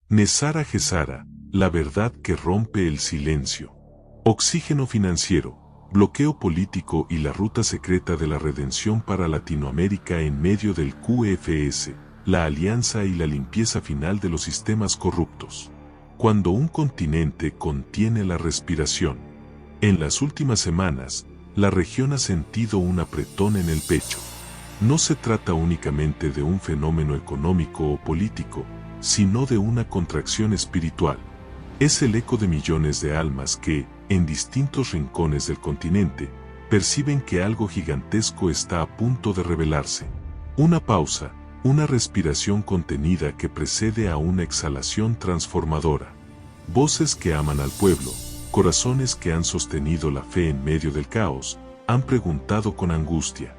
Nesara Gesara, la verdad que rompe el silencio. Oxígeno financiero, bloqueo político y la ruta secreta de la redención para Latinoamérica en medio del QFS, la alianza y la limpieza final de los sistemas corruptos. Cuando un continente contiene la respiración. En las últimas semanas, la región ha sentido un apretón en el pecho. No se trata únicamente de un fenómeno económico o político, sino de una contracción espiritual. Es el eco de millones de almas que, en distintos rincones del continente, perciben que algo gigantesco está a punto de revelarse. Una pausa, una respiración contenida que precede a una exhalación transformadora. Voces que aman al pueblo, corazones que han sostenido la fe en medio del caos, han preguntado con angustia: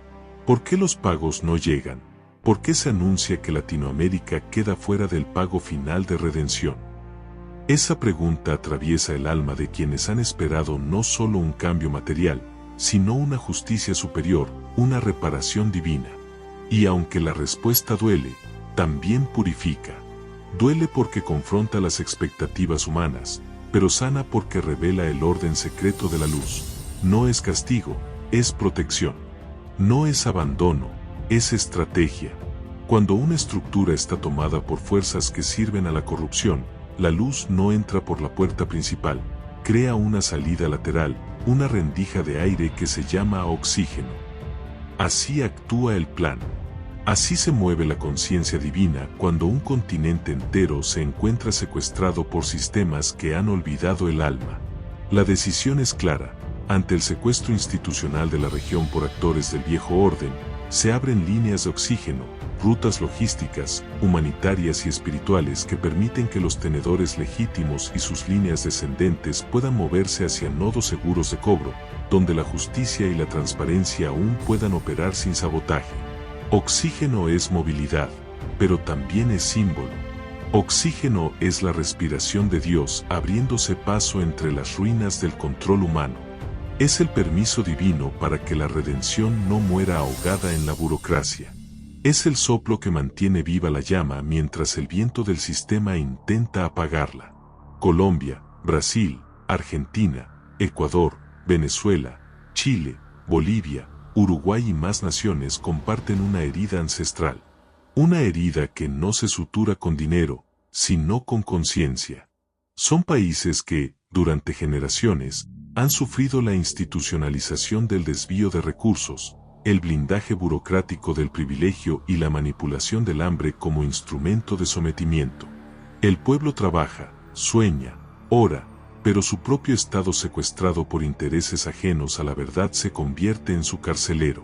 ¿por qué los pagos no llegan? ¿Por qué se anuncia que Latinoamérica queda fuera del pago final de redención? Esa pregunta atraviesa el alma de quienes han esperado no solo un cambio material, sino una justicia superior, una reparación divina. Y aunque la respuesta duele, también purifica. Duele porque confronta las expectativas humanas, pero sana porque revela el orden secreto de la luz. No es castigo, es protección. No es abandono, es estrategia. Cuando una estructura está tomada por fuerzas que sirven a la corrupción, la luz no entra por la puerta principal, crea una salida lateral, una rendija de aire que se llama oxígeno. Así actúa el plan. Así se mueve la conciencia divina cuando un continente entero se encuentra secuestrado por sistemas que han olvidado el alma. La decisión es clara. Ante el secuestro institucional de la región por actores del viejo orden, se abren líneas de oxígeno, rutas logísticas, humanitarias y espirituales que permiten que los tenedores legítimos y sus líneas descendentes puedan moverse hacia nodos seguros de cobro, donde la justicia y la transparencia aún puedan operar sin sabotaje. Oxígeno es movilidad, pero también es símbolo. Oxígeno es la respiración de Dios abriéndose paso entre las ruinas del control humano. Es el permiso divino para que la redención no muera ahogada en la burocracia. Es el soplo que mantiene viva la llama mientras el viento del sistema intenta apagarla. Colombia, Brasil, Argentina, Ecuador, Venezuela, Chile, Bolivia, Uruguay y más naciones comparten una herida ancestral. Una herida que no se sutura con dinero, sino con conciencia. Son países que, durante generaciones, han sufrido la institucionalización del desvío de recursos, el blindaje burocrático del privilegio y la manipulación del hambre como instrumento de sometimiento. El pueblo trabaja, sueña, ora, pero su propio estado secuestrado por intereses ajenos a la verdad se convierte en su carcelero.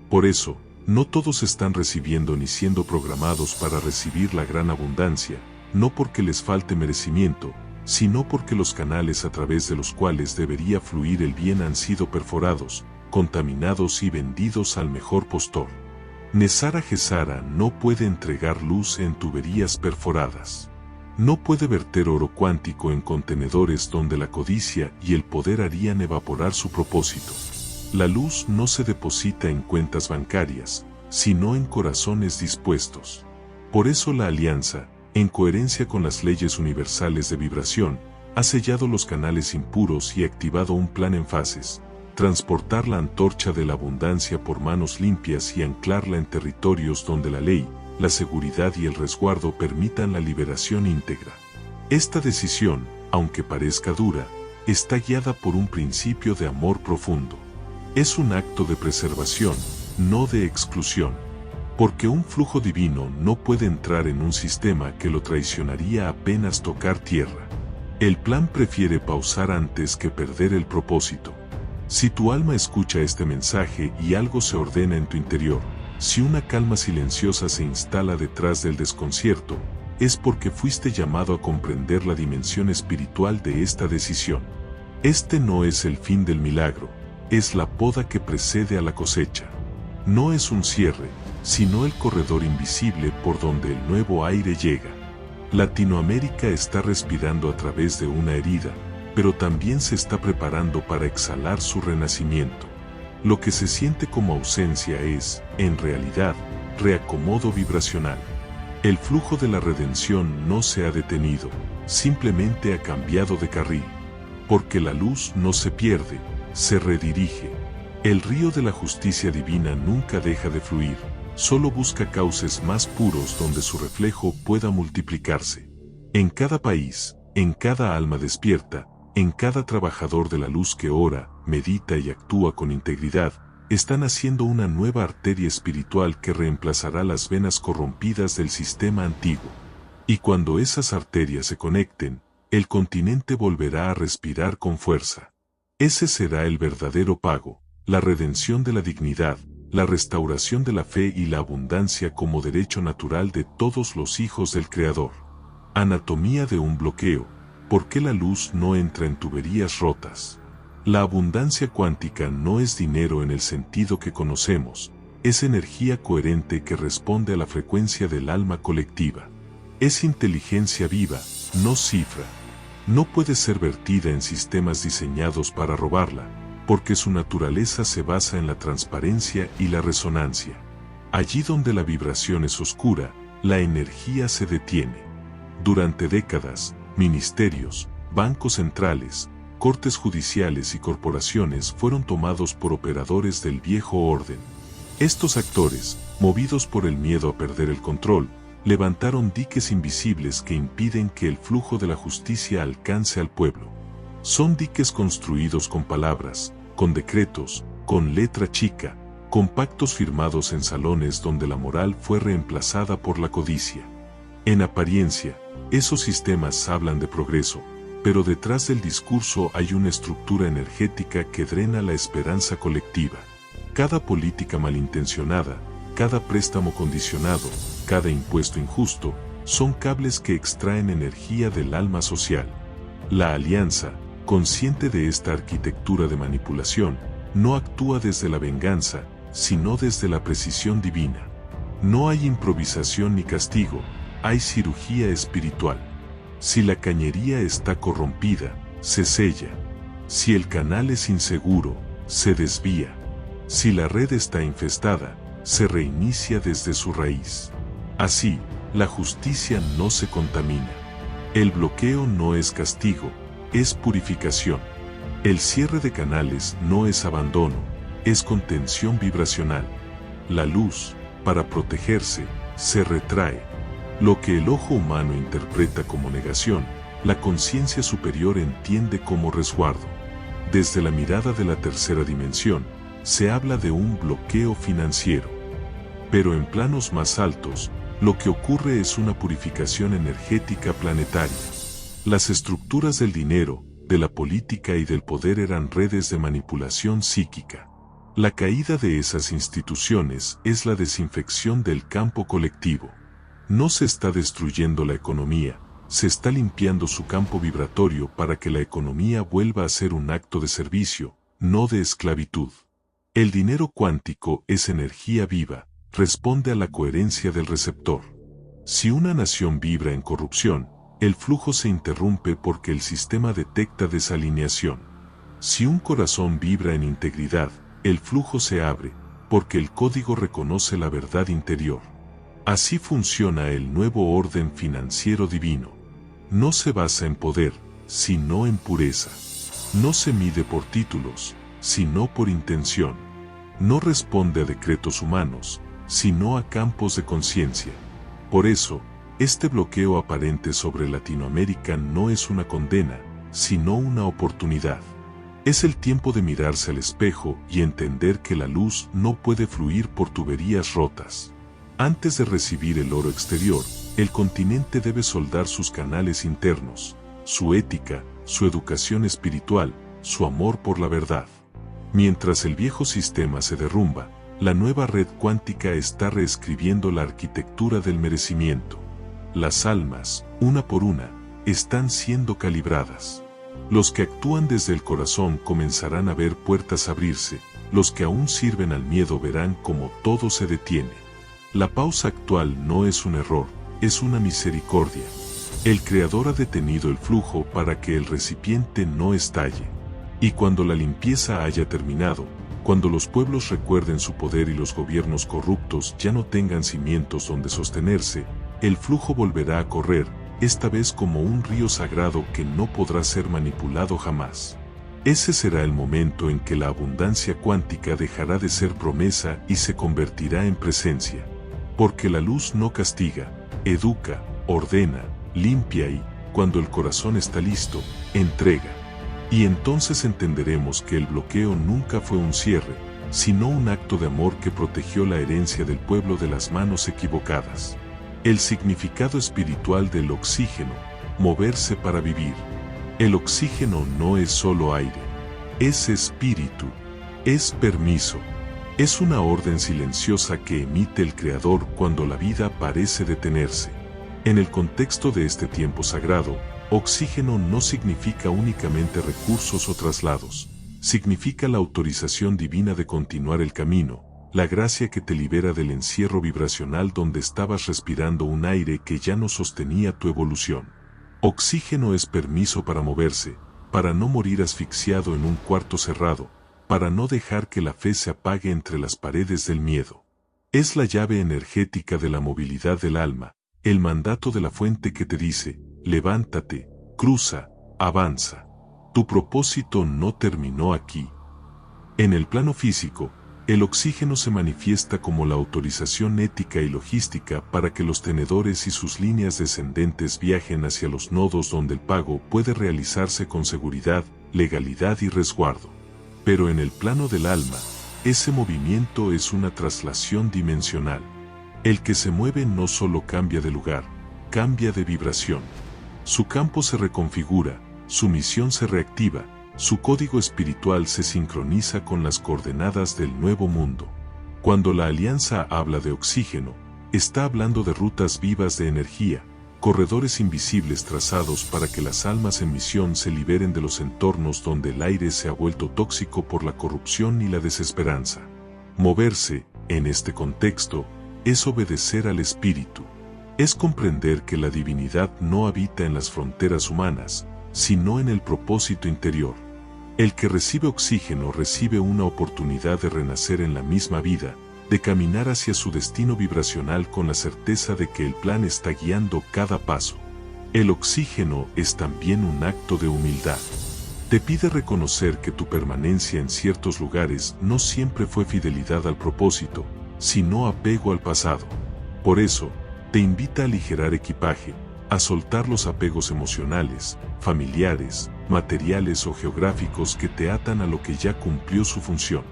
Por eso, no todos están recibiendo ni siendo programados para recibir la gran abundancia, no porque les falte merecimiento, sino porque los canales a través de los cuales debería fluir el bien han sido perforados, contaminados y vendidos al mejor postor. Nesara Gesara no puede entregar luz en tuberías perforadas. No puede verter oro cuántico en contenedores donde la codicia y el poder harían evaporar su propósito. La luz no se deposita en cuentas bancarias, sino en corazones dispuestos. Por eso la alianza, en coherencia con las leyes universales de vibración, ha sellado los canales impuros y activado un plan en fases: transportar la antorcha de la abundancia por manos limpias y anclarla en territorios donde la ley, la seguridad y el resguardo permitan la liberación íntegra. Esta decisión, aunque parezca dura, está guiada por un principio de amor profundo. Es un acto de preservación, no de exclusión. Porque un flujo divino no puede entrar en un sistema que lo traicionaría apenas tocar tierra. El plan prefiere pausar antes que perder el propósito. Si tu alma escucha este mensaje y algo se ordena en tu interior, si una calma silenciosa se instala detrás del desconcierto, es porque fuiste llamado a comprender la dimensión espiritual de esta decisión. Este no es el fin del milagro, es la poda que precede a la cosecha. No es un cierre, sino el corredor invisible por donde el nuevo aire llega. Latinoamérica está respirando a través de una herida, pero también se está preparando para exhalar su renacimiento. Lo que se siente como ausencia es, en realidad, reacomodo vibracional. El flujo de la redención no se ha detenido, simplemente ha cambiado de carril. Porque la luz no se pierde, se redirige. El río de la justicia divina nunca deja de fluir, solo busca cauces más puros donde su reflejo pueda multiplicarse. En cada país, en cada alma despierta, en cada trabajador de la luz que ora, medita y actúa con integridad, está naciendo una nueva arteria espiritual que reemplazará las venas corrompidas del sistema antiguo. Y cuando esas arterias se conecten, el continente volverá a respirar con fuerza. Ese será el verdadero pago, la redención de la dignidad, la restauración de la fe y la abundancia como derecho natural de todos los hijos del Creador. Anatomía de un bloqueo. ¿Por qué la luz no entra en tuberías rotas? La abundancia cuántica no es dinero en el sentido que conocemos, es energía coherente que responde a la frecuencia del alma colectiva. Es inteligencia viva, no cifra. No puede ser vertida en sistemas diseñados para robarla, porque su naturaleza se basa en la transparencia y la resonancia. Allí donde la vibración es oscura, la energía se detiene. Durante décadas, ministerios, bancos centrales, cortes judiciales y corporaciones fueron tomados por operadores del viejo orden. Estos actores, movidos por el miedo a perder el control, levantaron diques invisibles que impiden que el flujo de la justicia alcance al pueblo. Son diques construidos con palabras, con decretos, con letra chica, con pactos firmados en salones donde la moral fue reemplazada por la codicia. En apariencia, esos sistemas hablan de progreso, pero detrás del discurso hay una estructura energética que drena la esperanza colectiva. Cada política malintencionada, cada préstamo condicionado, cada impuesto injusto, son cables que extraen energía del alma social. La alianza, consciente de esta arquitectura de manipulación, no actúa desde la venganza, sino desde la precisión divina. No hay improvisación ni castigo, hay cirugía espiritual. Si la cañería está corrompida, se sella. Si el canal es inseguro, se desvía. Si la red está infestada, se reinicia desde su raíz. Así, la justicia no se contamina. El bloqueo no es castigo, es purificación. El cierre de canales no es abandono, es contención vibracional. La luz, para protegerse, se retrae. Lo que el ojo humano interpreta como negación, la conciencia superior entiende como resguardo. Desde la mirada de la tercera dimensión, se habla de un bloqueo financiero. Pero en planos más altos, lo que ocurre es una purificación energética planetaria. Las estructuras del dinero, de la política y del poder eran redes de manipulación psíquica. La caída de esas instituciones es la desinfección del campo colectivo. No se está destruyendo la economía, se está limpiando su campo vibratorio para que la economía vuelva a ser un acto de servicio, no de esclavitud. El dinero cuántico es energía viva, responde a la coherencia del receptor. Si una nación vibra en corrupción, el flujo se interrumpe porque el sistema detecta desalineación. Si un corazón vibra en integridad, el flujo se abre, porque el código reconoce la verdad interior. Así funciona el nuevo orden financiero divino. No se basa en poder, sino en pureza. No se mide por títulos, sino por intención. No responde a decretos humanos, sino a campos de conciencia. Por eso, este bloqueo aparente sobre Latinoamérica no es una condena, sino una oportunidad. Es el tiempo de mirarse al espejo y entender que la luz no puede fluir por tuberías rotas. Antes de recibir el oro exterior, el continente debe soldar sus canales internos, su ética, su educación espiritual, su amor por la verdad. Mientras el viejo sistema se derrumba, la nueva red cuántica está reescribiendo la arquitectura del merecimiento. Las almas, una por una, están siendo calibradas. Los que actúan desde el corazón comenzarán a ver puertas abrirse, los que aún sirven al miedo verán cómo todo se detiene. La pausa actual no es un error, es una misericordia. El Creador ha detenido el flujo para que el recipiente no estalle. Y cuando la limpieza haya terminado, cuando los pueblos recuerden su poder y los gobiernos corruptos ya no tengan cimientos donde sostenerse, el flujo volverá a correr, esta vez como un río sagrado que no podrá ser manipulado jamás. Ese será el momento en que la abundancia cuántica dejará de ser promesa y se convertirá en presencia. Porque la luz no castiga, educa, ordena, limpia y, cuando el corazón está listo, entrega. Y entonces entenderemos que el bloqueo nunca fue un cierre, sino un acto de amor que protegió la herencia del pueblo de las manos equivocadas. El significado espiritual del oxígeno, moverse para vivir. El oxígeno no es solo aire, es espíritu, es permiso, es una orden silenciosa que emite el Creador cuando la vida parece detenerse. En el contexto de este tiempo sagrado, oxígeno no significa únicamente recursos o traslados, significa la autorización divina de continuar el camino, la gracia que te libera del encierro vibracional donde estabas respirando un aire que ya no sostenía tu evolución. Oxígeno es permiso para moverse, para no morir asfixiado en un cuarto cerrado, para no dejar que la fe se apague entre las paredes del miedo. Es la llave energética de la movilidad del alma, el mandato de la fuente que te dice, levántate, cruza, avanza. Tu propósito no terminó aquí. En el plano físico, el oxígeno se manifiesta como la autorización ética y logística para que los tenedores y sus líneas descendentes viajen hacia los nodos donde el pago puede realizarse con seguridad, legalidad y resguardo. Pero en el plano del alma, ese movimiento es una traslación dimensional. El que se mueve no solo cambia de lugar, cambia de vibración. Su campo se reconfigura, su misión se reactiva, su código espiritual se sincroniza con las coordenadas del nuevo mundo. Cuando la alianza habla de oxígeno, está hablando de rutas vivas de energía, corredores invisibles trazados para que las almas en misión se liberen de los entornos donde el aire se ha vuelto tóxico por la corrupción y la desesperanza. Moverse, en este contexto, es obedecer al espíritu. Es comprender que la divinidad no habita en las fronteras humanas, sino en el propósito interior. El que recibe oxígeno recibe una oportunidad de renacer en la misma vida, de caminar hacia su destino vibracional con la certeza de que el plan está guiando cada paso. El oxígeno es también un acto de humildad. Te pide reconocer que tu permanencia en ciertos lugares no siempre fue fidelidad al propósito, sino apego al pasado. Por eso, te invita a aligerar equipaje, a soltar los apegos emocionales, familiares, materiales o geográficos que te atan a lo que ya cumplió su función.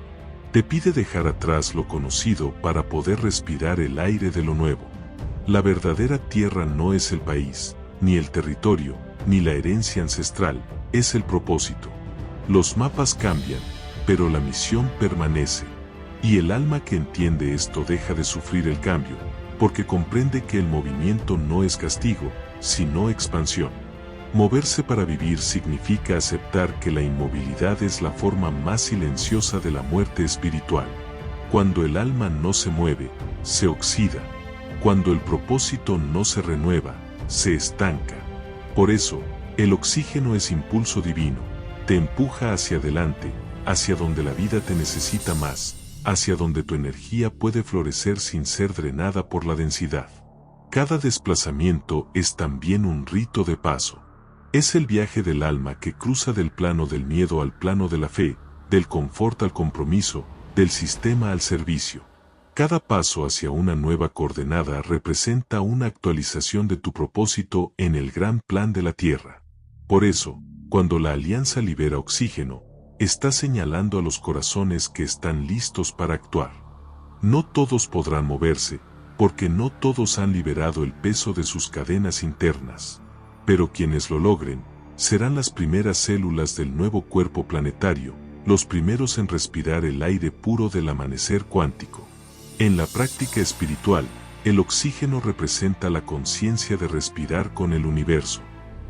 Te pide dejar atrás lo conocido para poder respirar el aire de lo nuevo. La verdadera tierra no es el país, ni el territorio, ni la herencia ancestral, es el propósito. Los mapas cambian, pero la misión permanece. Y el alma que entiende esto deja de sufrir el cambio, porque comprende que el movimiento no es castigo, sino expansión. Moverse para vivir significa aceptar que la inmovilidad es la forma más silenciosa de la muerte espiritual. Cuando el alma no se mueve, se oxida. Cuando el propósito no se renueva, se estanca. Por eso, el oxígeno es impulso divino, te empuja hacia adelante, hacia donde la vida te necesita más, hacia donde tu energía puede florecer sin ser drenada por la densidad. Cada desplazamiento es también un rito de paso. Es el viaje del alma que cruza del plano del miedo al plano de la fe, del confort al compromiso, del sistema al servicio. Cada paso hacia una nueva coordenada representa una actualización de tu propósito en el gran plan de la Tierra. Por eso, cuando la alianza libera oxígeno, está señalando a los corazones que están listos para actuar. No todos podrán moverse, porque no todos han liberado el peso de sus cadenas internas. Pero quienes lo logren, serán las primeras células del nuevo cuerpo planetario, los primeros en respirar el aire puro del amanecer cuántico. En la práctica espiritual, el oxígeno representa la conciencia de respirar con el universo.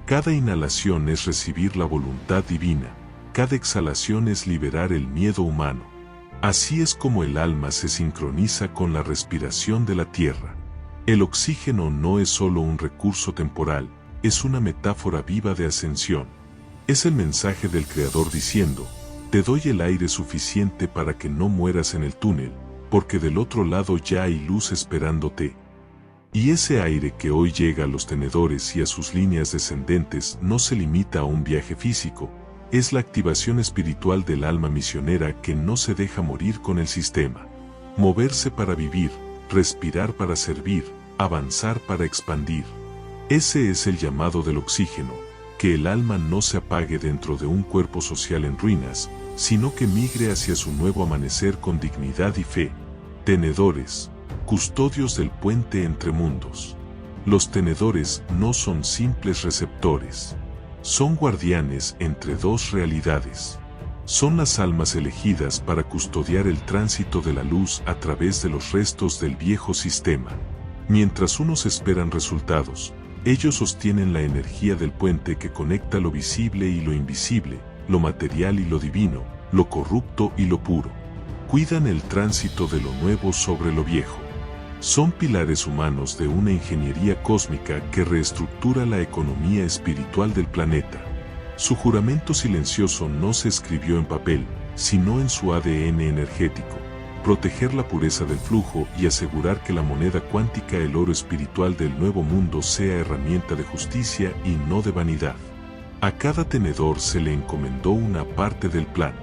Cada inhalación es recibir la voluntad divina, cada exhalación es liberar el miedo humano. Así es como el alma se sincroniza con la respiración de la tierra. El oxígeno no es solo un recurso temporal, es una metáfora viva de ascensión. Es el mensaje del Creador diciendo, te doy el aire suficiente para que no mueras en el túnel, porque del otro lado ya hay luz esperándote. Y ese aire que hoy llega a los tenedores y a sus líneas descendentes no se limita a un viaje físico, es la activación espiritual del alma misionera que no se deja morir con el sistema. Moverse para vivir, respirar para servir, avanzar para expandir. Ese es el llamado del oxígeno, que el alma no se apague dentro de un cuerpo social en ruinas, sino que migre hacia su nuevo amanecer con dignidad y fe. Tenedores, custodios del puente entre mundos. Los tenedores no son simples receptores. Son guardianes entre dos realidades. Son las almas elegidas para custodiar el tránsito de la luz a través de los restos del viejo sistema. Mientras unos esperan resultados, ellos sostienen la energía del puente que conecta lo visible y lo invisible, lo material y lo divino, lo corrupto y lo puro. Cuidan el tránsito de lo nuevo sobre lo viejo. Son pilares humanos de una ingeniería cósmica que reestructura la economía espiritual del planeta. Su juramento silencioso no se escribió en papel, sino en su ADN energético: proteger la pureza del flujo y asegurar que la moneda cuántica, el oro espiritual del nuevo mundo, sea herramienta de justicia y no de vanidad. A cada tenedor se le encomendó una parte del plan.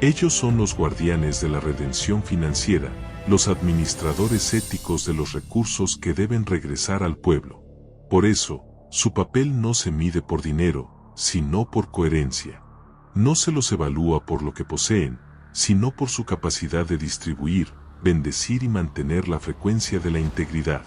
Ellos son los guardianes de la redención financiera, los administradores éticos de los recursos que deben regresar al pueblo. Por eso, su papel no se mide por dinero, sino por coherencia. No se los evalúa por lo que poseen, sino por su capacidad de distribuir, bendecir y mantener la frecuencia de la integridad.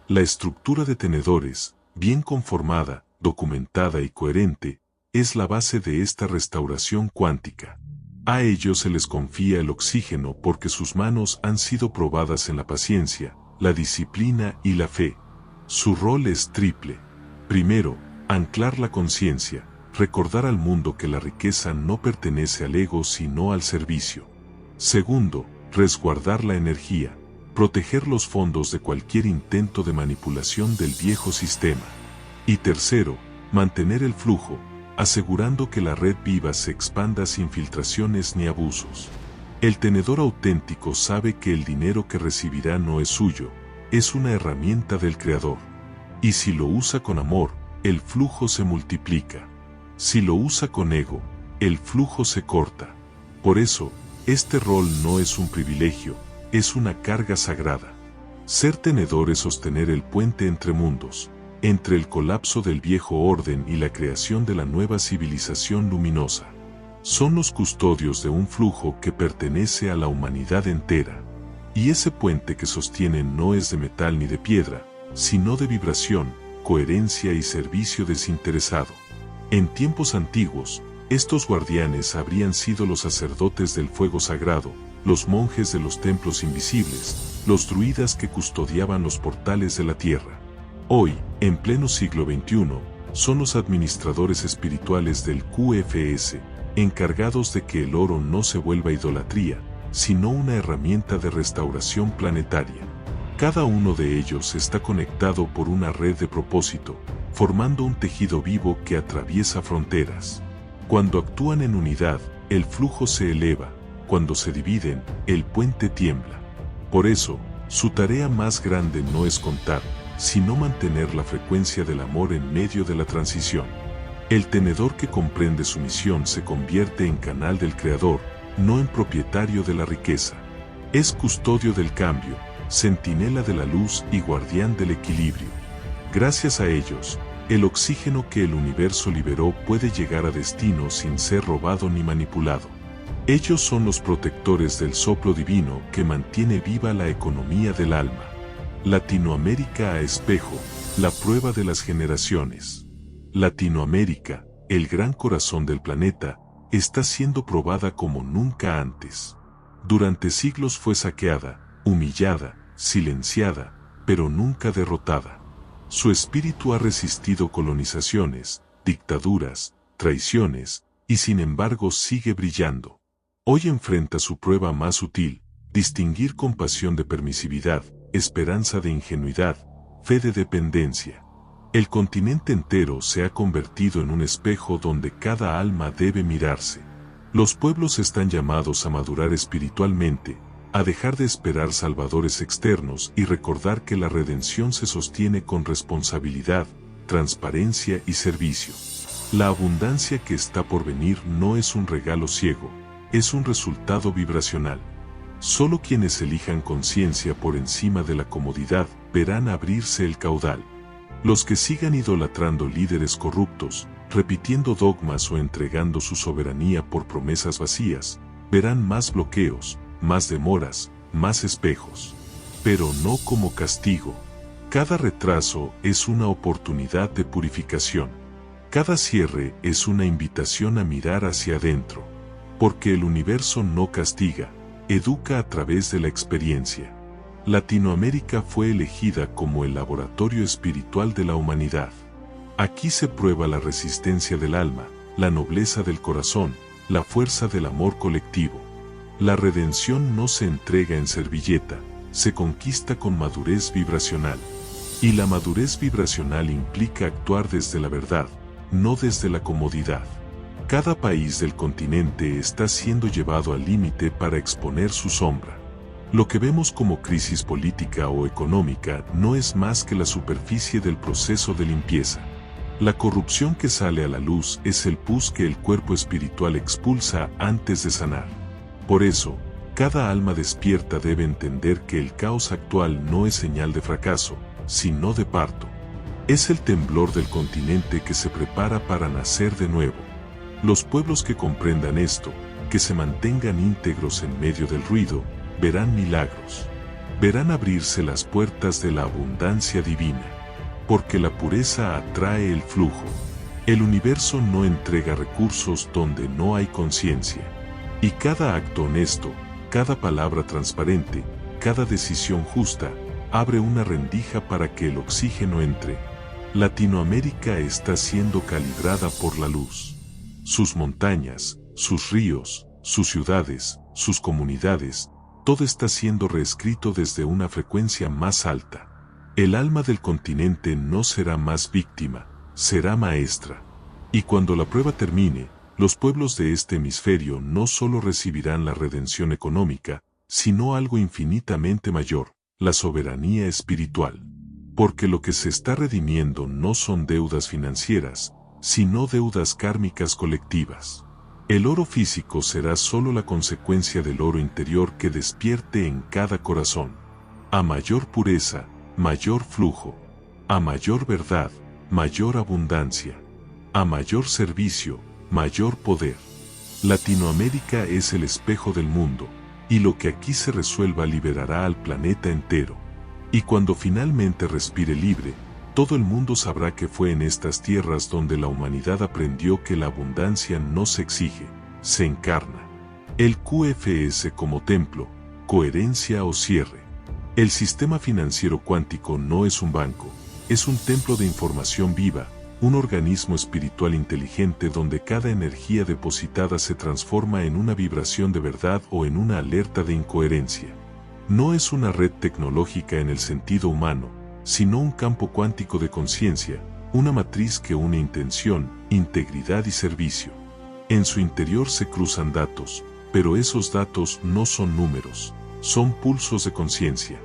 La estructura de tenedores, bien conformada, documentada y coherente, es la base de esta restauración cuántica. A ellos se les confía el oxígeno porque sus manos han sido probadas en la paciencia, la disciplina y la fe. Su rol es triple. Primero, anclar la conciencia, recordar al mundo que la riqueza no pertenece al ego sino al servicio. Segundo, resguardar la energía, proteger los fondos de cualquier intento de manipulación del viejo sistema. Y tercero, mantener el flujo, asegurando que la red viva se expanda sin filtraciones ni abusos. El tenedor auténtico sabe que el dinero que recibirá no es suyo, es una herramienta del Creador. Y si lo usa con amor, el flujo se multiplica. Si lo usa con ego, el flujo se corta. Por eso, este rol no es un privilegio, es una carga sagrada. Ser tenedor es sostener el puente entre mundos, entre el colapso del viejo orden y la creación de la nueva civilización luminosa. Son los custodios de un flujo que pertenece a la humanidad entera. Y ese puente que sostienen no es de metal ni de piedra, sino de vibración, coherencia y servicio desinteresado. En tiempos antiguos, estos guardianes habrían sido los sacerdotes del fuego sagrado, los monjes de los templos invisibles, los druidas que custodiaban los portales de la tierra. Hoy, en pleno siglo XXI, son los administradores espirituales del QFS, encargados de que el oro no se vuelva idolatría, sino una herramienta de restauración planetaria. Cada uno de ellos está conectado por una red de propósito, formando un tejido vivo que atraviesa fronteras. Cuando actúan en unidad, el flujo se eleva; cuando se dividen, el puente tiembla. Por eso, su tarea más grande no es contar, sino mantener la frecuencia del amor en medio de la transición. El tenedor que comprende su misión se convierte en canal del Creador, no en propietario de la riqueza. Es custodio del cambio, centinela de la luz y guardián del equilibrio. Gracias a ellos, el oxígeno que el universo liberó puede llegar a destino sin ser robado ni manipulado. Ellos son los protectores del soplo divino que mantiene viva la economía del alma. Latinoamérica a espejo, la prueba de las generaciones. Latinoamérica, el gran corazón del planeta, está siendo probada como nunca antes. Durante siglos fue saqueada, humillada, silenciada, pero nunca derrotada. Su espíritu ha resistido colonizaciones, dictaduras, traiciones, y sin embargo sigue brillando. Hoy enfrenta su prueba más sutil: distinguir compasión de permisividad, esperanza de ingenuidad, fe de dependencia. El continente entero se ha convertido en un espejo donde cada alma debe mirarse. Los pueblos están llamados a madurar espiritualmente, a dejar de esperar salvadores externos y recordar que la redención se sostiene con responsabilidad, transparencia y servicio. La abundancia que está por venir no es un regalo ciego, es un resultado vibracional. Solo quienes elijan conciencia por encima de la comodidad verán abrirse el caudal. Los que sigan idolatrando líderes corruptos, repitiendo dogmas o entregando su soberanía por promesas vacías, verán más bloqueos, más demoras, más espejos. Pero no como castigo. Cada retraso es una oportunidad de purificación. Cada cierre es una invitación a mirar hacia adentro. Porque el universo no castiga, educa a través de la experiencia. Latinoamérica fue elegida como el laboratorio espiritual de la humanidad. Aquí se prueba la resistencia del alma, la nobleza del corazón, la fuerza del amor colectivo. La redención no se entrega en servilleta, se conquista con madurez vibracional. Y la madurez vibracional implica actuar desde la verdad, no desde la comodidad. Cada país del continente está siendo llevado al límite para exponer su sombra. Lo que vemos como crisis política o económica no es más que la superficie del proceso de limpieza. La corrupción que sale a la luz es el pus que el cuerpo espiritual expulsa antes de sanar. Por eso, cada alma despierta debe entender que el caos actual no es señal de fracaso, sino de parto. Es el temblor del continente que se prepara para nacer de nuevo. Los pueblos que comprendan esto, que se mantengan íntegros en medio del ruido, verán milagros. Verán abrirse las puertas de la abundancia divina. Porque la pureza atrae el flujo. El universo no entrega recursos donde no hay conciencia. Y cada acto honesto, cada palabra transparente, cada decisión justa, abre una rendija para que el oxígeno entre. Latinoamérica está siendo calibrada por la luz. Sus montañas, sus ríos, sus ciudades, sus comunidades, todo está siendo reescrito desde una frecuencia más alta. El alma del continente no será más víctima, será maestra. Y cuando la prueba termine, los pueblos de este hemisferio no solo recibirán la redención económica, sino algo infinitamente mayor, la soberanía espiritual. Porque lo que se está redimiendo no son deudas financieras, sino deudas kármicas colectivas. El oro físico será solo la consecuencia del oro interior que despierte en cada corazón. A mayor pureza, mayor flujo. A mayor verdad, mayor abundancia. A mayor servicio, mayor poder. Latinoamérica es el espejo del mundo, y lo que aquí se resuelva liberará al planeta entero. Y cuando finalmente respire libre, todo el mundo sabrá que fue en estas tierras donde la humanidad aprendió que la abundancia no se exige, se encarna. El QFS como templo, coherencia o cierre. El sistema financiero cuántico no es un banco, es un templo de información viva, un organismo espiritual inteligente donde cada energía depositada se transforma en una vibración de verdad o en una alerta de incoherencia. No es una red tecnológica en el sentido humano, sino un campo cuántico de conciencia, una matriz que une intención, integridad y servicio. En su interior se cruzan datos, pero esos datos no son números, son pulsos de conciencia.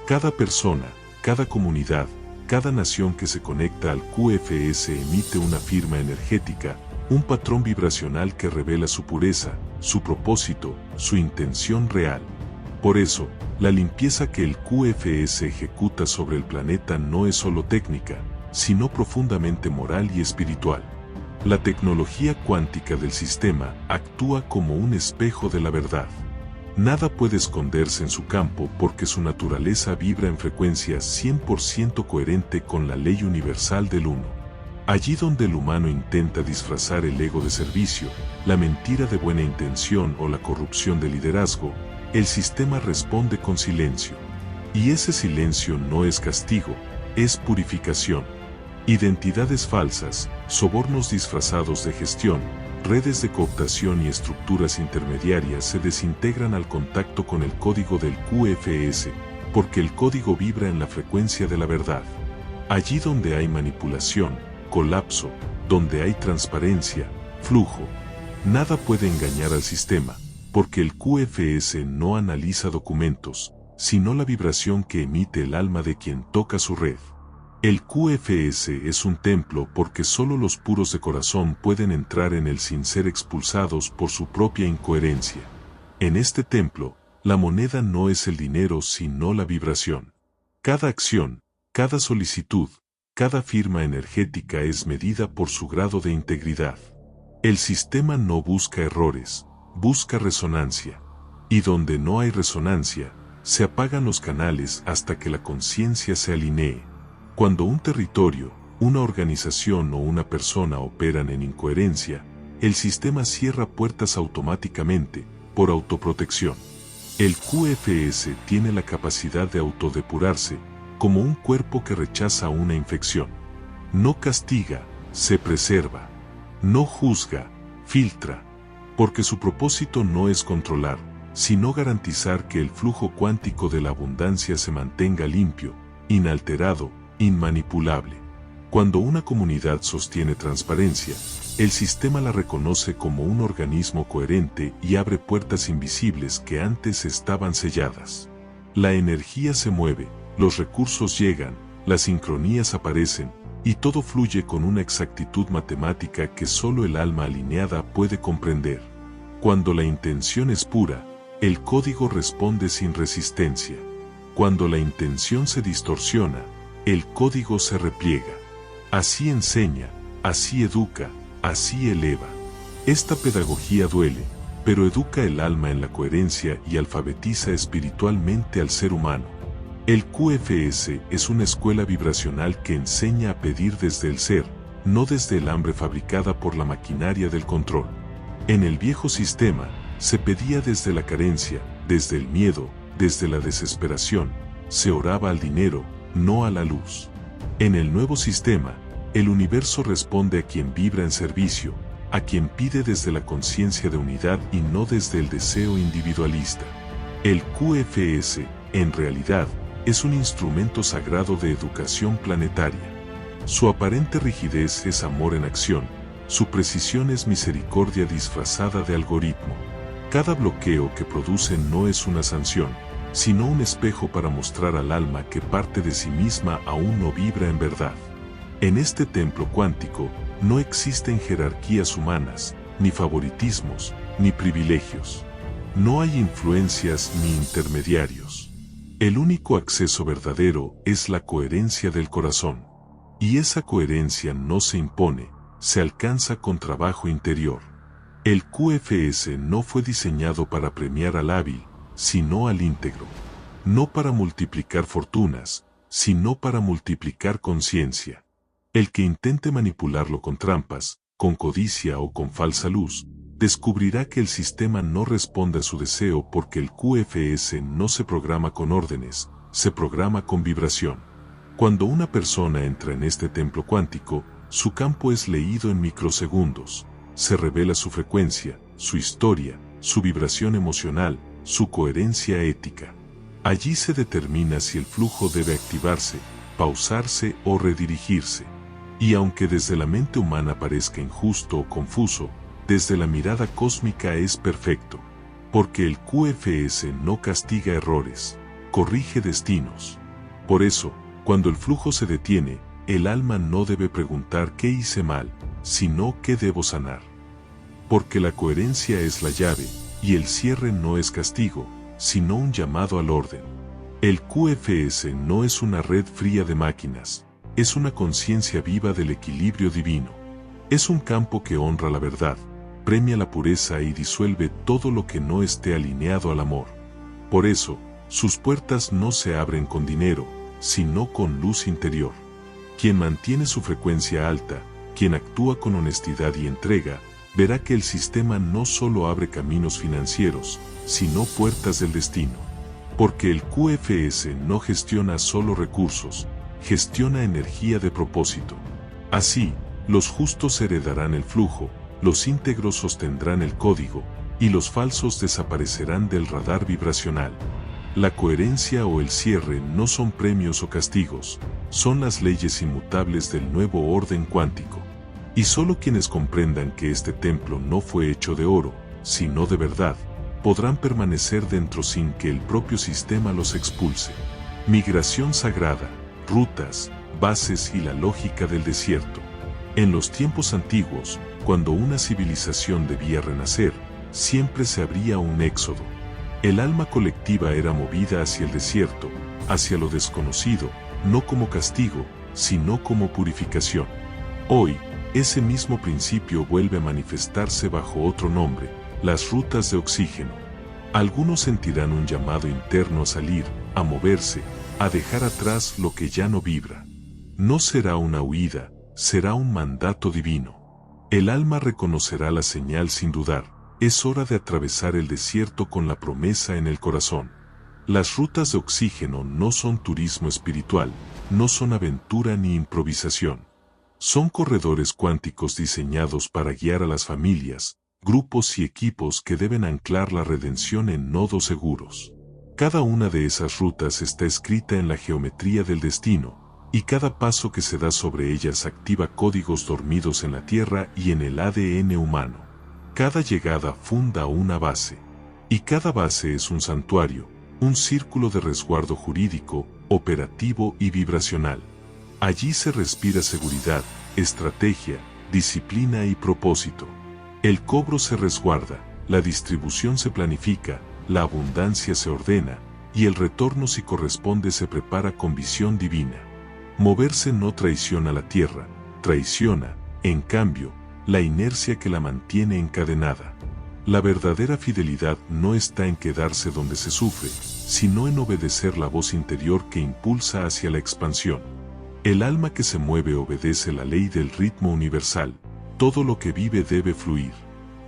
Cada persona, cada comunidad, cada nación que se conecta al QFS emite una firma energética, un patrón vibracional que revela su pureza, su propósito, su intención real. Por eso, la limpieza que el QFS ejecuta sobre el planeta no es solo técnica, sino profundamente moral y espiritual. La tecnología cuántica del sistema actúa como un espejo de la verdad. Nada puede esconderse en su campo porque su naturaleza vibra en frecuencia 100% coherente con la ley universal del uno. Allí donde el humano intenta disfrazar el ego de servicio, la mentira de buena intención o la corrupción de liderazgo, el sistema responde con silencio. Y ese silencio no es castigo, es purificación. Identidades falsas, sobornos disfrazados de gestión, redes de cooptación y estructuras intermediarias se desintegran al contacto con el código del QFS, porque el código vibra en la frecuencia de la verdad. Allí donde hay manipulación, colapso, donde hay transparencia, flujo, nada puede engañar al sistema, porque el QFS no analiza documentos, sino la vibración que emite el alma de quien toca su red. El QFS es un templo porque solo los puros de corazón pueden entrar en él sin ser expulsados por su propia incoherencia. En este templo, la moneda no es el dinero sino la vibración. Cada acción, cada solicitud, cada firma energética es medida por su grado de integridad. El sistema no busca errores, busca resonancia. Y donde no hay resonancia, se apagan los canales hasta que la conciencia se alinee. Cuando un territorio, una organización o una persona operan en incoherencia, el sistema cierra puertas automáticamente, por autoprotección. El QFS tiene la capacidad de autodepurarse, como un cuerpo que rechaza una infección. No castiga, se preserva. No juzga, filtra. Porque su propósito no es controlar, sino garantizar que el flujo cuántico de la abundancia se mantenga limpio, inalterado, inmanipulable. Cuando una comunidad sostiene transparencia, el sistema la reconoce como un organismo coherente y abre puertas invisibles que antes estaban selladas. La energía se mueve, los recursos llegan, las sincronías aparecen, y todo fluye con una exactitud matemática que solo el alma alineada puede comprender. Cuando la intención es pura, el código responde sin resistencia. Cuando la intención se distorsiona, el código se repliega. Así enseña, así educa, así eleva. Esta pedagogía duele, pero educa el alma en la coherencia y alfabetiza espiritualmente al ser humano. El QFS es una escuela vibracional que enseña a pedir desde el ser, no desde el hambre fabricada por la maquinaria del control. En el viejo sistema, se pedía desde la carencia, desde el miedo, desde la desesperación, se oraba al dinero, no a la luz. En el nuevo sistema, el universo responde a quien vibra en servicio, a quien pide desde la conciencia de unidad y no desde el deseo individualista. El QFS, en realidad, es un instrumento sagrado de educación planetaria. Su aparente rigidez es amor en acción, su precisión es misericordia disfrazada de algoritmo. Cada bloqueo que produce no es una sanción, sino un espejo para mostrar al alma que parte de sí misma aún no vibra en verdad. En este templo cuántico, no existen jerarquías humanas, ni favoritismos, ni privilegios. No hay influencias ni intermediarios. El único acceso verdadero es la coherencia del corazón. Y esa coherencia no se impone, se alcanza con trabajo interior. El QFS no fue diseñado para premiar al hábil, sino al íntegro. No para multiplicar fortunas, sino para multiplicar conciencia. El que intente manipularlo con trampas, con codicia o con falsa luz, descubrirá que el sistema no responde a su deseo porque el QFS no se programa con órdenes, se programa con vibración. Cuando una persona entra en este templo cuántico, su campo es leído en microsegundos. Se revela su frecuencia, su historia, su vibración emocional, su coherencia ética. Allí se determina si el flujo debe activarse, pausarse o redirigirse. Y aunque desde la mente humana parezca injusto o confuso, desde la mirada cósmica es perfecto. Porque el QFS no castiga errores, corrige destinos. Por eso, cuando el flujo se detiene, el alma no debe preguntar qué hice mal, sino qué debo sanar. Porque la coherencia es la llave, y el cierre no es castigo, sino un llamado al orden. El QFS no es una red fría de máquinas, es una conciencia viva del equilibrio divino. Es un campo que honra la verdad, premia la pureza y disuelve todo lo que no esté alineado al amor. Por eso, sus puertas no se abren con dinero, sino con luz interior. Quien mantiene su frecuencia alta, quien actúa con honestidad y entrega, verá que el sistema no solo abre caminos financieros, sino puertas del destino. Porque el QFS no gestiona solo recursos, gestiona energía de propósito. Así, los justos heredarán el flujo, los íntegros sostendrán el código, y los falsos desaparecerán del radar vibracional. La coherencia o el cierre no son premios o castigos, son las leyes inmutables del nuevo orden cuántico. Y solo quienes comprendan que este templo no fue hecho de oro, sino de verdad, podrán permanecer dentro sin que el propio sistema los expulse. Migración sagrada, rutas, bases y la lógica del desierto. En los tiempos antiguos, cuando una civilización debía renacer, siempre se abría un éxodo. El alma colectiva era movida hacia el desierto, hacia lo desconocido, no como castigo, sino como purificación. Hoy, ese mismo principio vuelve a manifestarse bajo otro nombre, las rutas de oxígeno. Algunos sentirán un llamado interno a salir, a moverse, a dejar atrás lo que ya no vibra. No será una huida, será un mandato divino. El alma reconocerá la señal sin dudar. Es hora de atravesar el desierto con la promesa en el corazón. Las rutas de oxígeno no son turismo espiritual, no son aventura ni improvisación. Son corredores cuánticos diseñados para guiar a las familias, grupos y equipos que deben anclar la redención en nodos seguros. Cada una de esas rutas está escrita en la geometría del destino, y cada paso que se da sobre ellas activa códigos dormidos en la Tierra y en el ADN humano. Cada llegada funda una base, y cada base es un santuario, un círculo de resguardo jurídico, operativo y vibracional. Allí se respira seguridad, estrategia, disciplina y propósito. El cobro se resguarda, la distribución se planifica, la abundancia se ordena, y el retorno si corresponde se prepara con visión divina. Moverse no traiciona la tierra, traiciona, en cambio, la inercia que la mantiene encadenada. La verdadera fidelidad no está en quedarse donde se sufre, sino en obedecer la voz interior que impulsa hacia la expansión. El alma que se mueve obedece la ley del ritmo universal. Todo lo que vive debe fluir.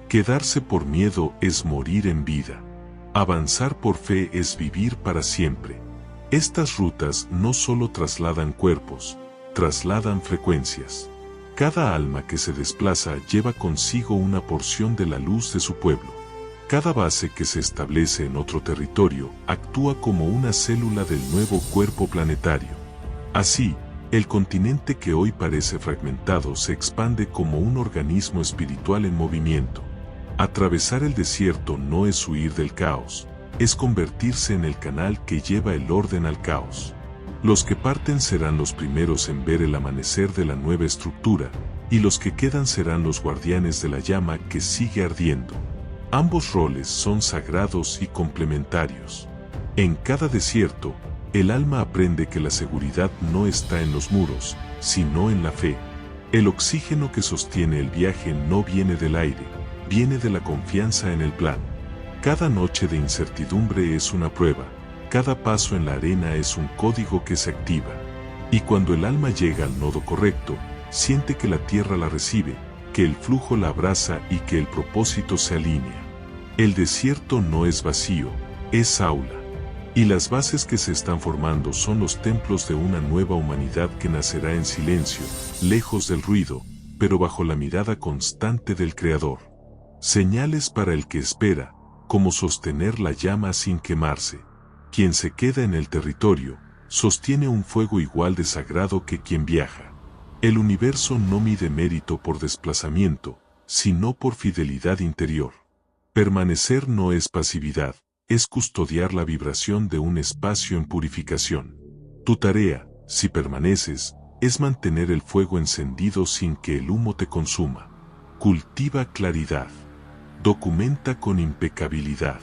Quedarse por miedo es morir en vida. Avanzar por fe es vivir para siempre. Estas rutas no solo trasladan cuerpos, trasladan frecuencias. Cada alma que se desplaza lleva consigo una porción de la luz de su pueblo. Cada base que se establece en otro territorio actúa como una célula del nuevo cuerpo planetario. Así, el continente que hoy parece fragmentado se expande como un organismo espiritual en movimiento. Atravesar el desierto no es huir del caos, es convertirse en el canal que lleva el orden al caos. Los que parten serán los primeros en ver el amanecer de la nueva estructura, y los que quedan serán los guardianes de la llama que sigue ardiendo. Ambos roles son sagrados y complementarios. En cada desierto, el alma aprende que la seguridad no está en los muros, sino en la fe. El oxígeno que sostiene el viaje no viene del aire, viene de la confianza en el plan. Cada noche de incertidumbre es una prueba. Cada paso en la arena es un código que se activa. Y cuando el alma llega al nodo correcto, siente que la tierra la recibe, que el flujo la abraza y que el propósito se alinea. El desierto no es vacío, es aula. Y las bases que se están formando son los templos de una nueva humanidad que nacerá en silencio, lejos del ruido, pero bajo la mirada constante del Creador. Señales para el que espera, como sostener la llama sin quemarse. Quien se queda en el territorio, sostiene un fuego igual de sagrado que quien viaja. El universo no mide mérito por desplazamiento, sino por fidelidad interior. Permanecer no es pasividad, es custodiar la vibración de un espacio en purificación. Tu tarea, si permaneces, es mantener el fuego encendido sin que el humo te consuma. Cultiva claridad. Documenta con impecabilidad.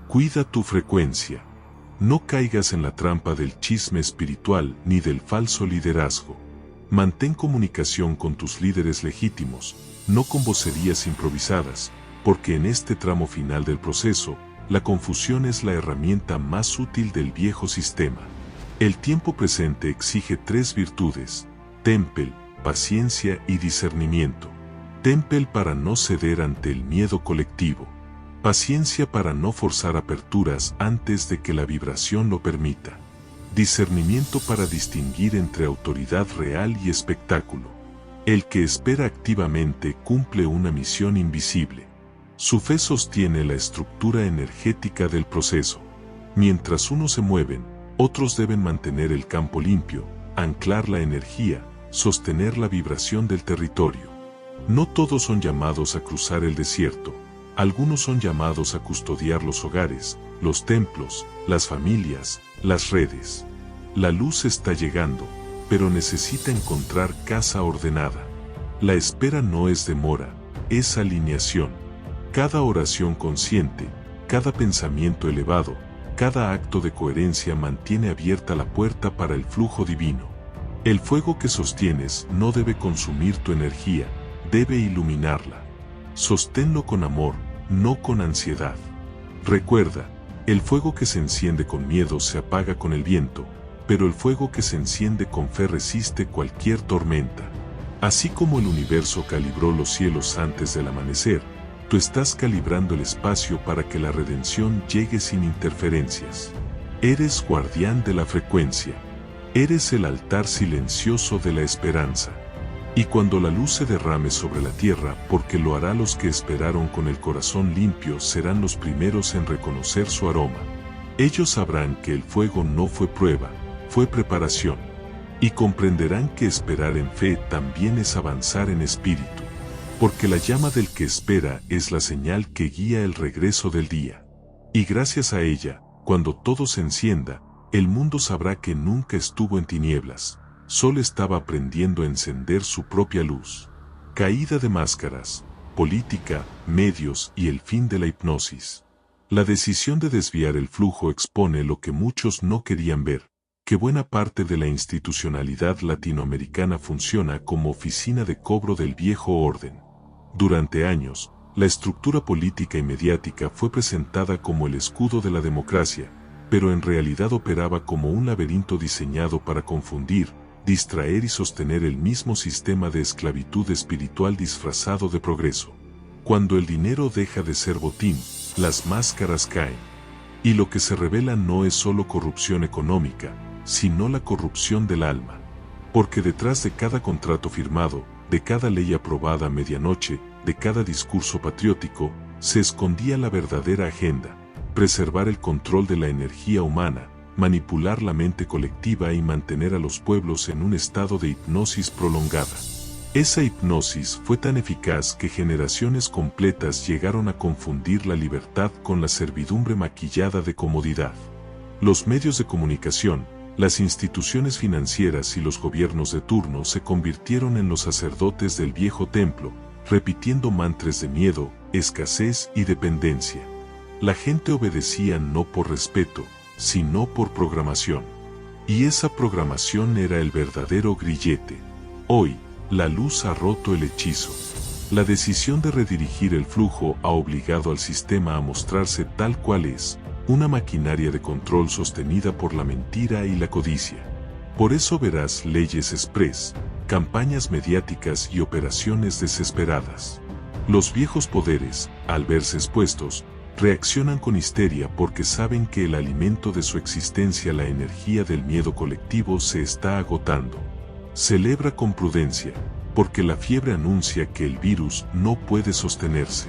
Cuida tu frecuencia. No caigas en la trampa del chisme espiritual ni del falso liderazgo. Mantén comunicación con tus líderes legítimos, no con vocerías improvisadas, porque en este tramo final del proceso, la confusión es la herramienta más útil del viejo sistema. El tiempo presente exige 3 virtudes: tempel, paciencia y discernimiento. Tempel para no ceder ante el miedo colectivo. Paciencia para no forzar aperturas antes de que la vibración lo permita. Discernimiento para distinguir entre autoridad real y espectáculo. El que espera activamente cumple una misión invisible. Su fe sostiene la estructura energética del proceso. Mientras unos se mueven, otros deben mantener el campo limpio, anclar la energía, sostener la vibración del territorio. No todos son llamados a cruzar el desierto. Algunos son llamados a custodiar los hogares, los templos, las familias, las redes. La luz está llegando, pero necesita encontrar casa ordenada. La espera no es demora, es alineación. Cada oración consciente, cada pensamiento elevado, cada acto de coherencia mantiene abierta la puerta para el flujo divino. El fuego que sostienes no debe consumir tu energía, debe iluminarla. Sosténlo con amor, no con ansiedad. Recuerda, el fuego que se enciende con miedo se apaga con el viento, pero el fuego que se enciende con fe resiste cualquier tormenta. Así como el universo calibró los cielos antes del amanecer, tú estás calibrando el espacio para que la redención llegue sin interferencias. Eres guardián de la frecuencia. Eres el altar silencioso de la esperanza. Y cuando la luz se derrame sobre la tierra, porque lo hará los que esperaron con el corazón limpio, serán los primeros en reconocer su aroma. Ellos sabrán que el fuego no fue prueba, fue preparación. Y comprenderán que esperar en fe también es avanzar en espíritu. Porque la llama del que espera es la señal que guía el regreso del día. Y gracias a ella, cuando todo se encienda, el mundo sabrá que nunca estuvo en tinieblas, solo estaba aprendiendo a encender su propia luz. Caída de máscaras, política, medios y el fin de la hipnosis. La decisión de desviar el flujo expone lo que muchos no querían ver, que buena parte de la institucionalidad latinoamericana funciona como oficina de cobro del viejo orden. Durante años, la estructura política y mediática fue presentada como el escudo de la democracia, pero en realidad operaba como un laberinto diseñado para confundir, distraer y sostener el mismo sistema de esclavitud espiritual disfrazado de progreso. Cuando el dinero deja de ser botín, las máscaras caen. Y lo que se revela no es solo corrupción económica, sino la corrupción del alma. Porque detrás de cada contrato firmado, de cada ley aprobada a medianoche, de cada discurso patriótico, se escondía la verdadera agenda: preservar el control de la energía humana, manipular la mente colectiva y mantener a los pueblos en un estado de hipnosis prolongada. Esa hipnosis fue tan eficaz que generaciones completas llegaron a confundir la libertad con la servidumbre maquillada de comodidad. Los medios de comunicación, las instituciones financieras y los gobiernos de turno se convirtieron en los sacerdotes del viejo templo, repitiendo mantras de miedo, escasez y dependencia. La gente obedecía no por respeto, sino por programación. Y esa programación era el verdadero grillete. Hoy, la luz ha roto el hechizo. La decisión de redirigir el flujo ha obligado al sistema a mostrarse tal cual es, una maquinaria de control sostenida por la mentira y la codicia. Por eso verás leyes express, campañas mediáticas y operaciones desesperadas. Los viejos poderes, al verse expuestos, reaccionan con histeria porque saben que el alimento de su existencia, la energía del miedo colectivo, se está agotando. Celebra con prudencia, porque la fiebre anuncia que el virus no puede sostenerse.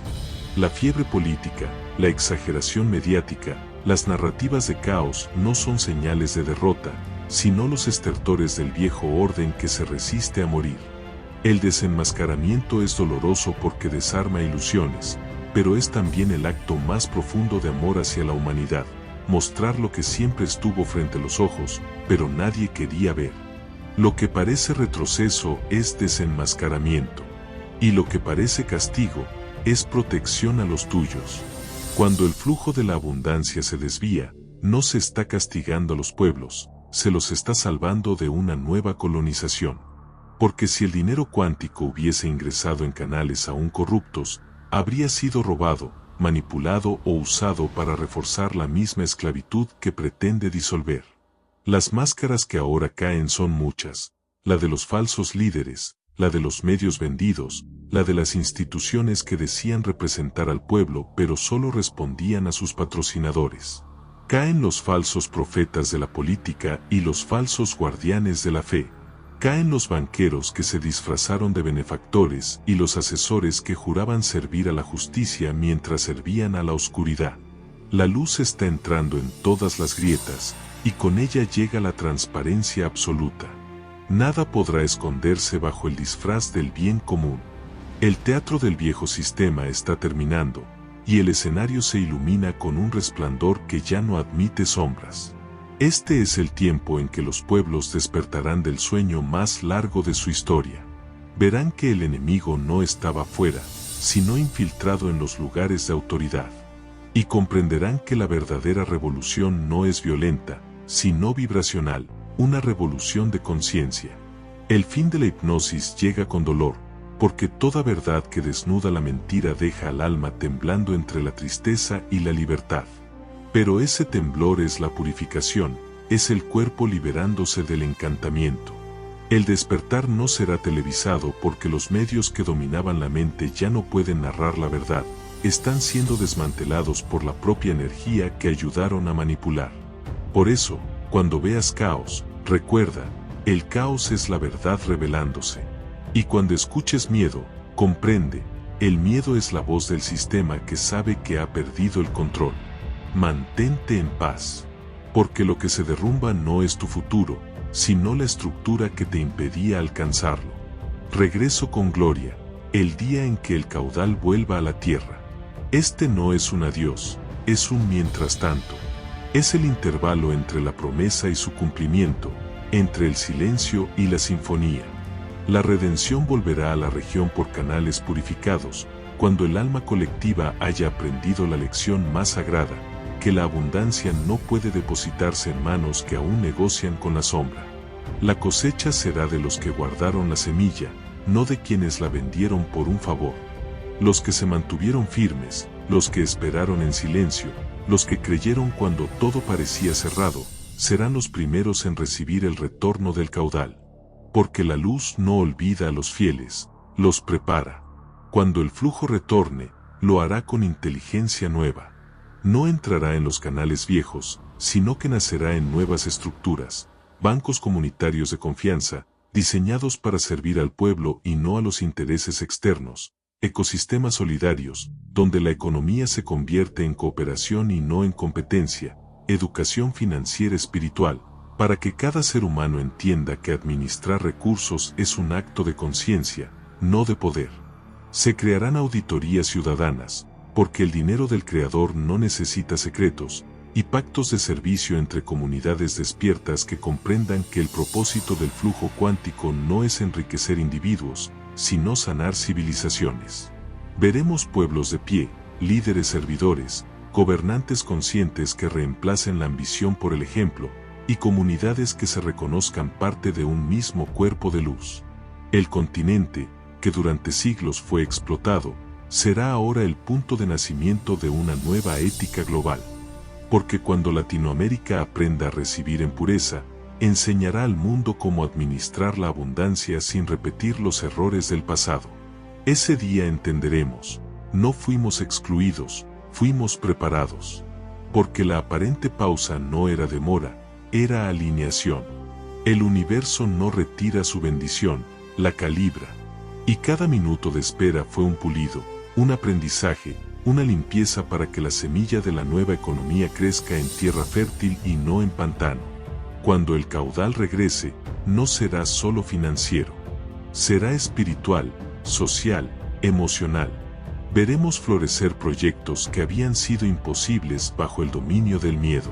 La fiebre política, la exageración mediática, las narrativas de caos no son señales de derrota, sino los estertores del viejo orden que se resiste a morir. El desenmascaramiento es doloroso porque desarma ilusiones, pero es también el acto más profundo de amor hacia la humanidad, mostrar lo que siempre estuvo frente a los ojos, pero nadie quería ver. Lo que parece retroceso es desenmascaramiento, y lo que parece castigo es protección a los tuyos. Cuando el flujo de la abundancia se desvía, no se está castigando a los pueblos, se los está salvando de una nueva colonización. Porque si el dinero cuántico hubiese ingresado en canales aún corruptos, habría sido robado, manipulado o usado para reforzar la misma esclavitud que pretende disolver. Las máscaras que ahora caen son muchas: la de los falsos líderes, la de los medios vendidos, la de las instituciones que decían representar al pueblo pero solo respondían a sus patrocinadores. Caen los falsos profetas de la política y los falsos guardianes de la fe. Caen los banqueros que se disfrazaron de benefactores y los asesores que juraban servir a la justicia mientras servían a la oscuridad. La luz está entrando en todas las grietas, y con ella llega la transparencia absoluta. Nada podrá esconderse bajo el disfraz del bien común. El teatro del viejo sistema está terminando, y el escenario se ilumina con un resplandor que ya no admite sombras. Este es el tiempo en que los pueblos despertarán del sueño más largo de su historia. Verán que el enemigo no estaba fuera, sino infiltrado en los lugares de autoridad. Y comprenderán que la verdadera revolución no es violenta, sino vibracional, una revolución de conciencia. El fin de la hipnosis llega con dolor, porque toda verdad que desnuda la mentira deja al alma temblando entre la tristeza y la libertad. Pero ese temblor es la purificación, es el cuerpo liberándose del encantamiento. El despertar no será televisado porque los medios que dominaban la mente ya no pueden narrar la verdad, están siendo desmantelados por la propia energía que ayudaron a manipular. Por eso, cuando veas caos, recuerda, el caos es la verdad revelándose. Y cuando escuches miedo, comprende, el miedo es la voz del sistema que sabe que ha perdido el control. Mantente en paz, porque lo que se derrumba no es tu futuro, sino la estructura que te impedía alcanzarlo. Regreso con gloria, el día en que el caudal vuelva a la tierra. Este no es un adiós, es un mientras tanto. Es el intervalo entre la promesa y su cumplimiento, entre el silencio y la sinfonía. La redención volverá a la región por canales purificados, cuando el alma colectiva haya aprendido la lección más sagrada, que la abundancia no puede depositarse en manos que aún negocian con la sombra. La cosecha será de los que guardaron la semilla, no de quienes la vendieron por un favor. Los que se mantuvieron firmes, los que esperaron en silencio, los que creyeron cuando todo parecía cerrado, serán los primeros en recibir el retorno del caudal. Porque la luz no olvida a los fieles, los prepara. Cuando el flujo retorne, lo hará con inteligencia nueva. No entrará en los canales viejos, sino que nacerá en nuevas estructuras, bancos comunitarios de confianza, diseñados para servir al pueblo y no a los intereses externos, ecosistemas solidarios, donde la economía se convierte en cooperación y no en competencia, educación financiera espiritual, para que cada ser humano entienda que administrar recursos es un acto de conciencia, no de poder. Se crearán auditorías ciudadanas, porque el dinero del creador no necesita secretos, y pactos de servicio entre comunidades despiertas que comprendan que el propósito del flujo cuántico no es enriquecer individuos, sino sanar civilizaciones. Veremos pueblos de pie, líderes servidores, gobernantes conscientes que reemplacen la ambición por el ejemplo, y comunidades que se reconozcan parte de un mismo cuerpo de luz. El continente, que durante siglos fue explotado, será ahora el punto de nacimiento de una nueva ética global. Porque cuando Latinoamérica aprenda a recibir en pureza, enseñará al mundo cómo administrar la abundancia sin repetir los errores del pasado. Ese día entenderemos, no fuimos excluidos, fuimos preparados. Porque la aparente pausa no era demora, era alineación. El universo no retira su bendición, la calibra. Y cada minuto de espera fue un pulido, un aprendizaje, una limpieza para que la semilla de la nueva economía crezca en tierra fértil y no en pantano. Cuando el caudal regrese, no será solo financiero. Será espiritual, social, emocional. Veremos florecer proyectos que habían sido imposibles bajo el dominio del miedo.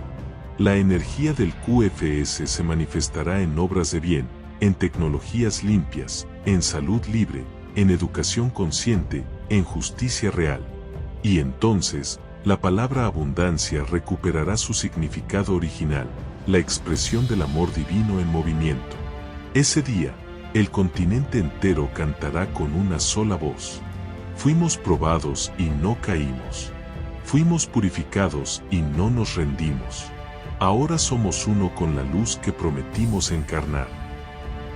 La energía del QFS se manifestará en obras de bien, en tecnologías limpias, en salud libre, en educación consciente, en justicia real. Y entonces, la palabra abundancia recuperará su significado original, la expresión del amor divino en movimiento. Ese día, el continente entero cantará con una sola voz. Fuimos probados y no caímos. Fuimos purificados y no nos rendimos. Ahora somos uno con la luz que prometimos encarnar.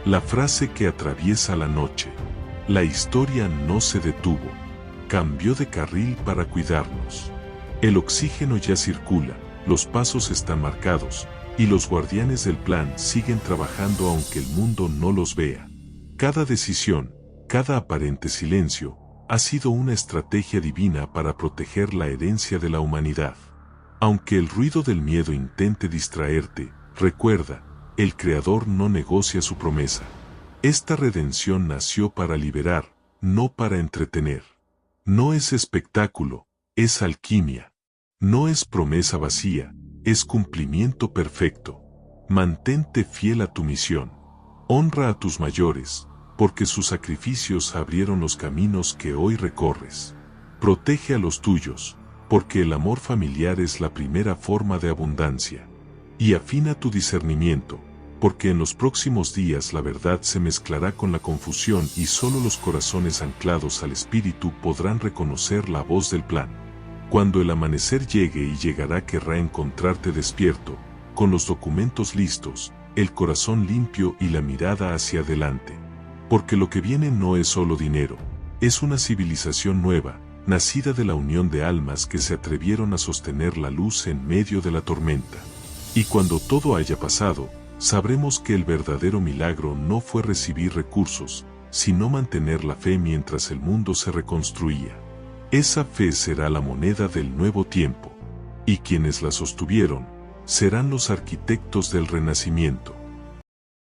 La frase que atraviesa la noche. La historia no se detuvo. Cambió de carril para cuidarnos. El oxígeno ya circula, los pasos están marcados, y los guardianes del plan siguen trabajando aunque el mundo no los vea. Cada decisión, cada aparente silencio, ha sido una estrategia divina para proteger la herencia de la humanidad. Aunque el ruido del miedo intente distraerte, recuerda, el Creador no negocia su promesa. Esta redención nació para liberar, no para entretener. No es espectáculo, es alquimia. No es promesa vacía, es cumplimiento perfecto. Mantente fiel a tu misión. Honra a tus mayores, porque sus sacrificios abrieron los caminos que hoy recorres. Protege a los tuyos, porque el amor familiar es la primera forma de abundancia. Y afina tu discernimiento, porque en los próximos días la verdad se mezclará con la confusión y solo los corazones anclados al espíritu podrán reconocer la voz del plan. Cuando el amanecer llegue y llegará querrá encontrarte despierto, con los documentos listos, el corazón limpio y la mirada hacia adelante. Porque lo que viene no es solo dinero, es una civilización nueva, nacida de la unión de almas que se atrevieron a sostener la luz en medio de la tormenta. Y cuando todo haya pasado, sabremos que el verdadero milagro no fue recibir recursos, sino mantener la fe mientras el mundo se reconstruía. Esa fe será la moneda del nuevo tiempo, y quienes la sostuvieron, serán los arquitectos del renacimiento.